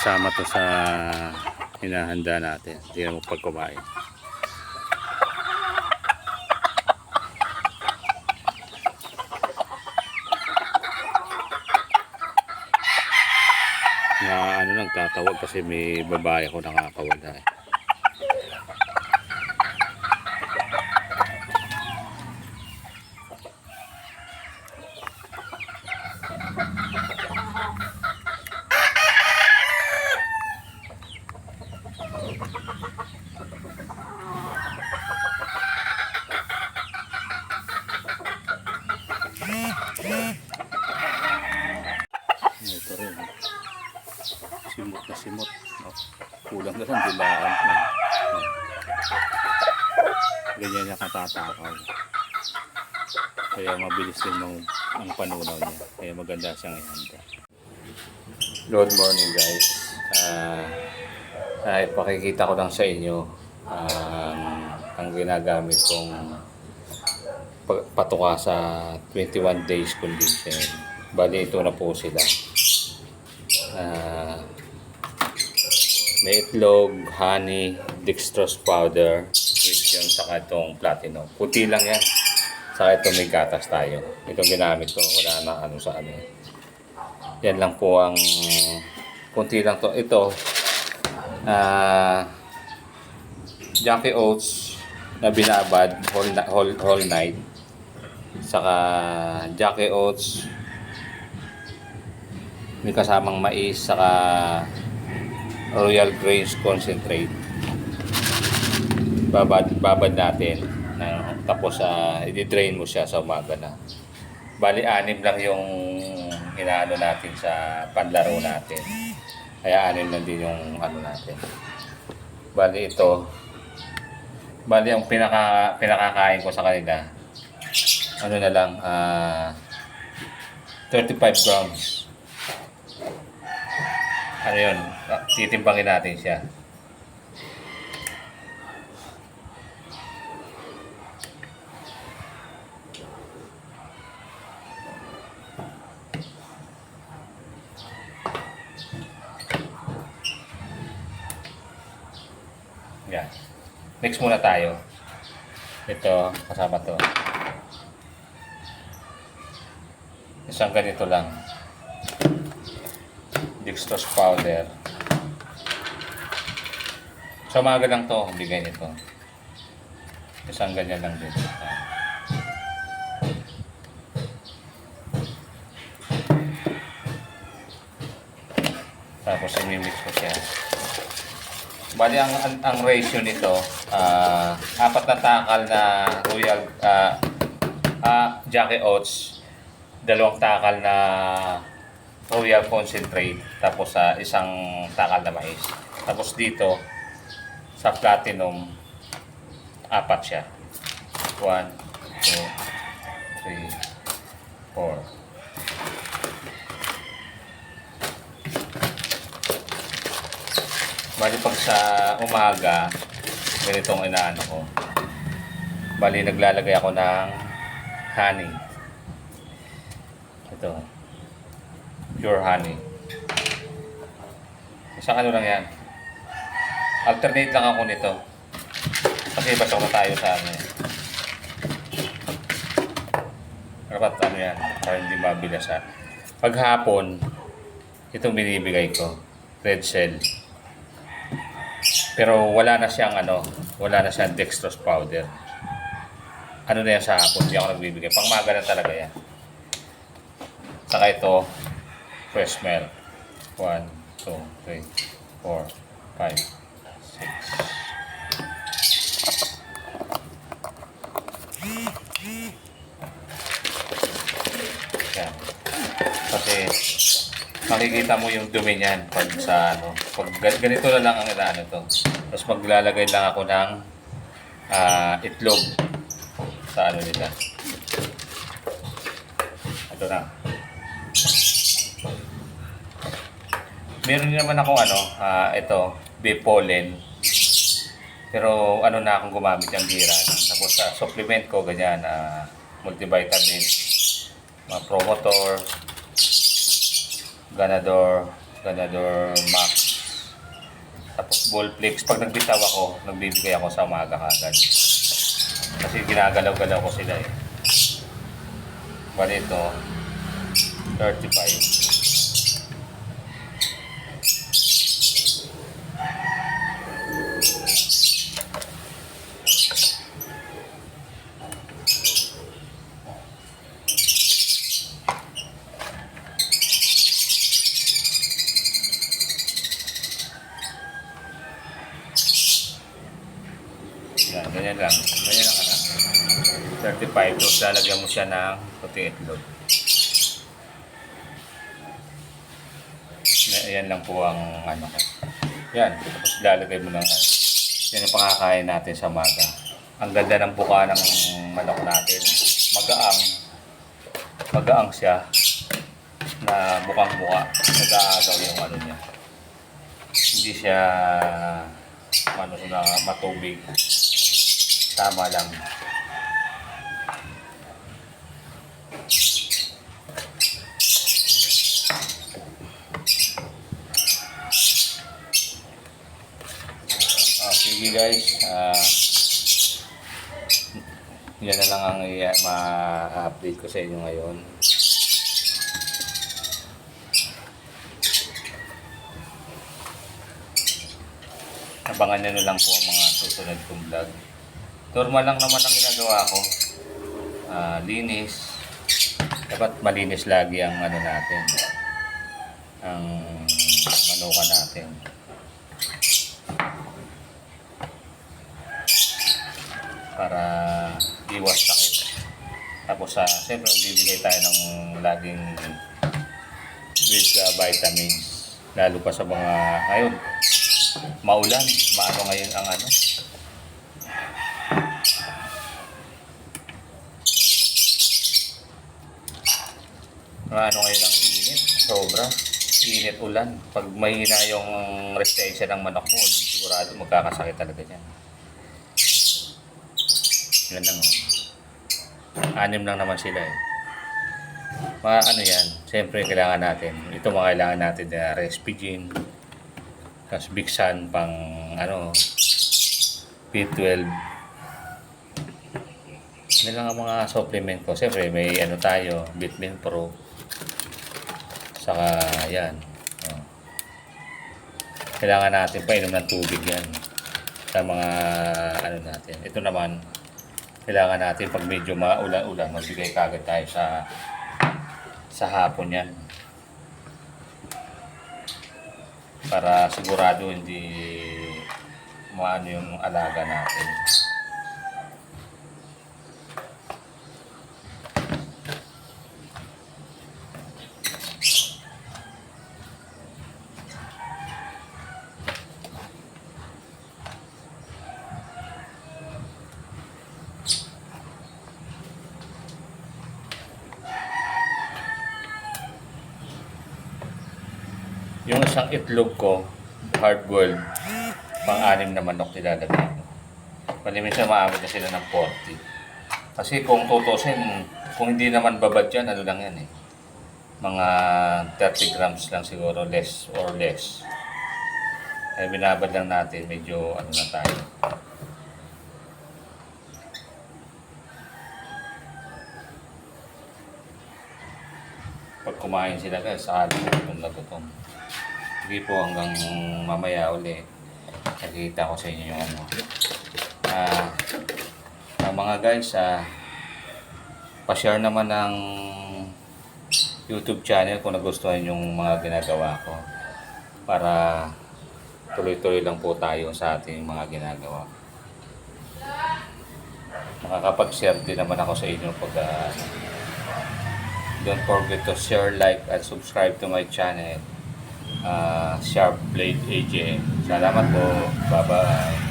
kasama to sa hinahanda natin. Tingnan mo pag kumain. Na ano lang tatawag kasi may babae ko nakakawala eh. Ito rin. Simot na simot. Oh, kulang na lang dilaan. Ganyan niya katatakaw. Kaya mabilis din ang panunaw niya. Kaya maganda siyang ihanda. Good morning guys. Ipakikita ko lang sa inyo ang ginagamit kong patuka sa 21 days condition. Bali ito na po sila. May itlog, honey, dextrose powder, which yung saka itong platinum. Puti lang yan. Saka ito may gatas tayo. Itong ginamit ko, wala na ano sa ano. Yan lang po ang kunti lang to. Ito, Jackie Oats na binabad whole night. Saka Jackie Oats may kasamang mais, saka Royal Grains Concentrate. Babad natin. Tapos i-drain mo siya sa umaga na. Bali 6 lang yung inaano natin sa panlaro natin. Kaya 6 lang din yung ano natin. Bali ito. Bali ang pinakakain ko sa kanila. Ano na lang 35 grams. Ano yun? Titimbangin natin siya. Yan. Mix muna tayo. Ito, kasama to. Isang ganito lang. Dextrose powder. So umaga lang to, bigay nito. Isang ganyan lang din. Tapos i-mix ko siya. Bali ang ratio nito, 4 na takal na Royal Jackie Oats, 2 takal na Royal Concentrate, tapos isang takal na mais. Tapos dito sa platinum 4 siya. 1, 2, 3, 4. Bali pag sa umaga, ganitong inaano ko. Bali naglalagay ako ng honey. Ito. Pure honey. Isang ano lang yan. Alternate lang ako nito. Kasi pasok na tayo sa ano. Dapat ano yan. Para hindi mabilasan. Paghapon, itong binibigay ko. Red Cell. Pero wala na siyang ano. Wala na siyang dextrose powder. Ano na yan sa hapon. Hindi ako nagbibigay. Pangmaga na talaga yan. Saka ito. Fresh milk. 1, 2, 3, 4, 5, 6. Yan. Kasi makikita mo yung dumi niyan pag sa ano. Pag ganito na lang ang inaano to. Tapos maglalagay lang ako ng itlog sa ano nila. Ito na. Meron naman akong ano, ito, bee pollen. Pero ano na akong gumamit yung bira. Tapos supplement ko, ganyan, multivitamin, Promotor, Ganador Max, Tapos ball flakes, pag nagbitaw ako, nagbibigay ako sa umaga kagad. Kasi ginagalaw-galaw ko sila eh. Bali ito, 35. Yan, ganyan lang. Ganyan lang anak. 35. Tapos lalagyan mo siya ng puting itlog. Yan lang po ang ano ko. Yan. Tapos lalagay mo ng yan yung pakakain natin sa maga. Ang ganda ng buka ng manok natin. Magaang. Magaang siya na bukang-buka. Nag-aagaw yung ano niya. Hindi siya ano na matubig. Tama lang. Sige guys, yan na lang ang ma-update ko sa inyo ngayon. Abangan nyo na lang po ang mga susunod kong vlog. Normal lang naman ang ginagawa ko. Linis. Dapat malinis lagi ang ano natin. Ang manuka natin. Para iwas sakit. Tapos siyempre bibigay tayo ng laging with vitamins. Lalo pa sa mga ngayon. Maulan. Maano ngayon ang ano. Ano ngayon ang init. Sobra. Init ulan. Pag mahina yung resistensya ng manok mo, sigurado magkakasakit talaga dyan. Yan lang. 6 lang naman sila eh. Mga ano yan, siyempre kailangan natin. Ito mga kailangan natin na Respigen. Tapos Bixan pang ano, B12. Yan lang ang mga supplement ko. Siyempre may ano tayo, Vitamin Pro. Saka yan. Kailangan natin painom ng tubig yan. Sa mga ano natin. Ito naman, kailangan natin pag medyo maulan-ulan, magbigay kagad tayo sa hapon yan. Para sigurado hindi maano yung alaga natin. Yung isang itlog ko, hard-boiled, pang-6 na manok nilalagay ko. Minsan maabot na sila ng 40. Kasi kung tutusin, kung hindi naman babad yan, ano lang yan eh. Mga 30 grams lang siguro, less or less. Ay binabad lang natin, medyo ano na tayo. Pag kumain sila guys, sa gutom na gutom. Sige po, hanggang mamaya uli. Nakikita ko sa inyo yung ano. Mga guys, pa-share naman ng YouTube channel kung nagustuhan yung mga ginagawa ko. Para tuloy-tuloy lang po tayo sa ating mga ginagawa. Makakapag-share din naman ako sa inyo pag don't forget to share, like, and subscribe to my channel. Sharp Blade AJ. Salamat po. Bye-bye.